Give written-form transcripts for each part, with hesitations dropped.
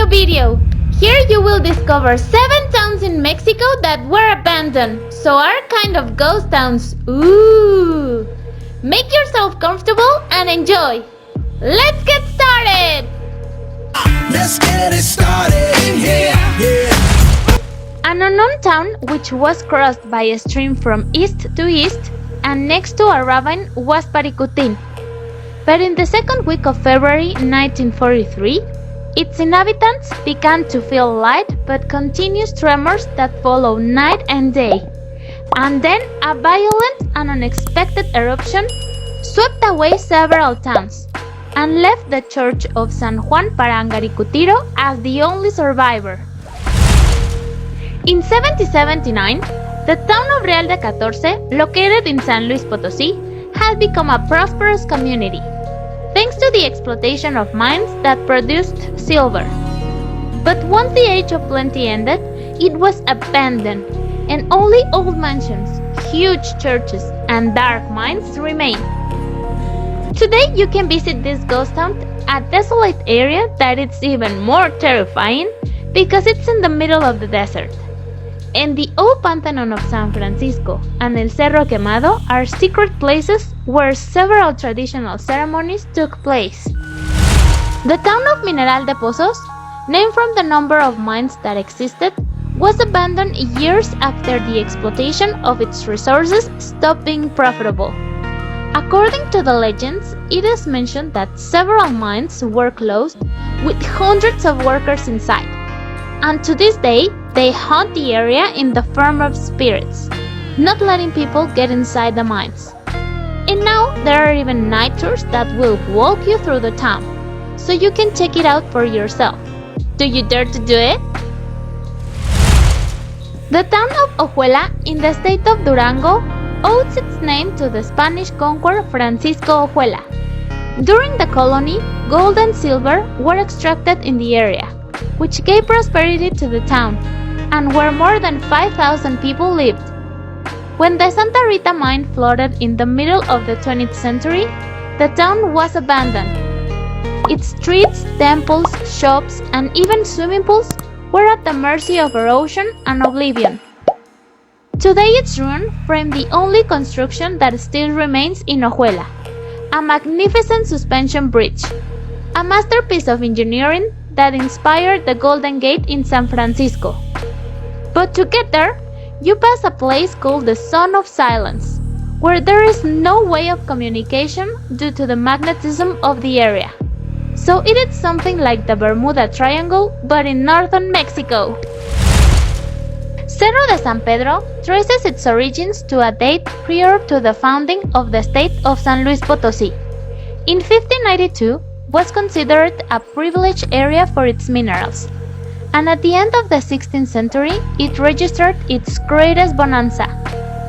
new video. Here you will discover 7 towns in Mexico that were abandoned, so are kind of ghost towns. Ooh! Make yourself comfortable and enjoy. Let's get started! Let's get it started in here. Yeah. An unknown town which was crossed by a stream from east to east and next to a ravine was Paricutin. But in the second week of February 1943, its inhabitants began to feel light but continuous tremors that follow night and day. And then a violent and unexpected eruption swept away several towns and left the church of San Juan Parangaricutiro as the only survivor. In 1779, the town of Real de Catorce, located in San Luis Potosí, had become a prosperous community, thanks to the exploitation of mines that produced silver. But once the age of plenty ended, it was abandoned, and only old mansions, huge churches, and dark mines remain. Today you can visit this ghost town, a desolate area that is even more terrifying because it's in the middle of the desert. And the old Pantheon of San Francisco and El Cerro Quemado are secret places where several traditional ceremonies took place. The town of Mineral de Pozos, named from the number of mines that existed, was abandoned years after the exploitation of its resources stopped being profitable. According to the legends, it is mentioned that several mines were closed with hundreds of workers inside, and to this day, they haunt the area in the form of spirits, not letting people get inside the mines. And now there are even night tours that will walk you through the town, so you can check it out for yourself. Do you dare to do it? The town of Ojuela in the state of Durango owes its name to the Spanish conqueror Francisco Ojuela. During the colony, gold and silver were extracted in the area, which gave prosperity to the town, and where more than 5,000 people lived. When the Santa Rita mine flooded in the middle of the 20th century, the town was abandoned. Its streets, temples, shops, and even swimming pools were at the mercy of erosion and oblivion. Today its ruins frame the only construction that still remains in Ojuela, a magnificent suspension bridge, a masterpiece of engineering that inspired the Golden Gate in San Francisco. But to get there, you pass a place called the Zone of Silence, where there is no way of communication due to the magnetism of the area. So it is something like the Bermuda Triangle, but in northern Mexico. Cerro de San Pedro traces its origins to a date prior to the founding of the state of San Luis Potosí. In 1592, was considered a privileged area for its minerals, and at the end of the 16th century, it registered its greatest bonanza.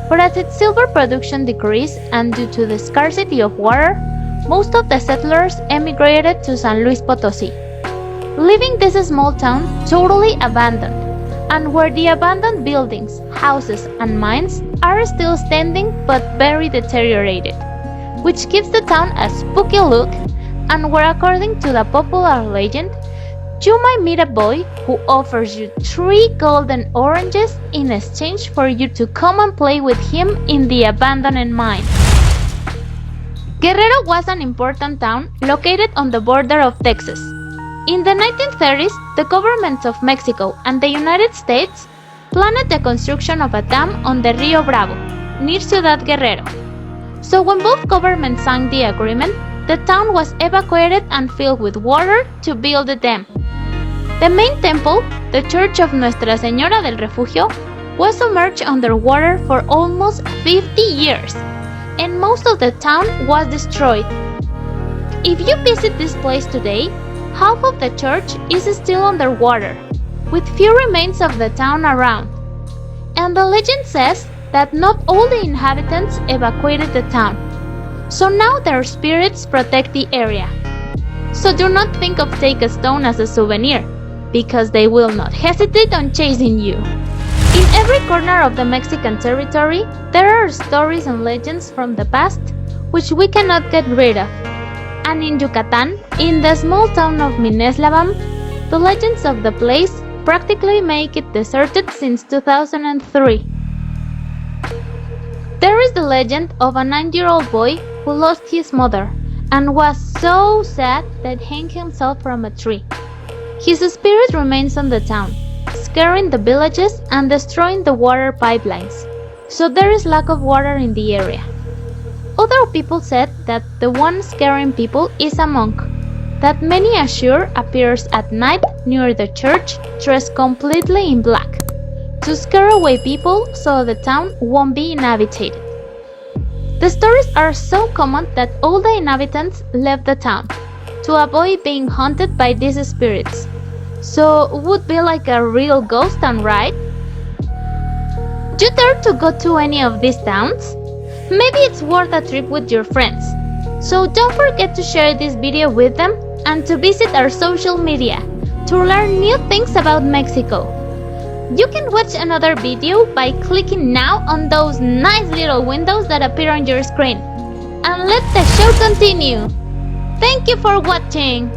But as its silver production decreased and due to the scarcity of water, most of the settlers emigrated to San Luis Potosí, leaving this small town totally abandoned, and where the abandoned buildings, houses, and mines are still standing but very deteriorated, which gives the town a spooky look, and where, according to the popular legend, you might meet a boy who offers you 3 golden oranges in exchange for you to come and play with him in the abandoned mine. Guerrero was an important town located on the border of Texas. In the 1930s, the governments of Mexico and the United States planned the construction of a dam on the Rio Bravo, near Ciudad Guerrero. So when both governments signed the agreement, the town was evacuated and filled with water to build the dam. The main temple, the Church of Nuestra Señora del Refugio, was submerged underwater for almost 50 years, and most of the town was destroyed. If you visit this place today, half of the church is still underwater, with few remains of the town around. And the legend says that not all the inhabitants evacuated the town, so now their spirits protect the area. So do not think of taking a stone as a souvenir, because they will not hesitate on chasing you. In every corner of the Mexican territory, there are stories and legends from the past which we cannot get rid of. And in Yucatan, in the small town of Misnebalam, The legends of the place practically make it deserted since 2003. There is the legend of a 9-year-old boy who lost his mother and was so sad that hanged himself from a tree. His spirit remains on the town, scaring the villages and destroying the water pipelines, so there is lack of water in the area. Other people said that the one scaring people is a monk, that many assure appears at night near the church dressed completely in black, to scare away people so the town won't be inhabited. The stories are so common that all the inhabitants left the town to avoid being haunted by these spirits. So would be like a real ghost town, right? You dare to go to any of these towns? Maybe it's worth a trip with your friends. So don't forget to share this video with them and to visit our social media to learn new things about Mexico. You can watch another video by clicking now on those nice little windows that appear on your screen. And let the show continue! Thank you for watching!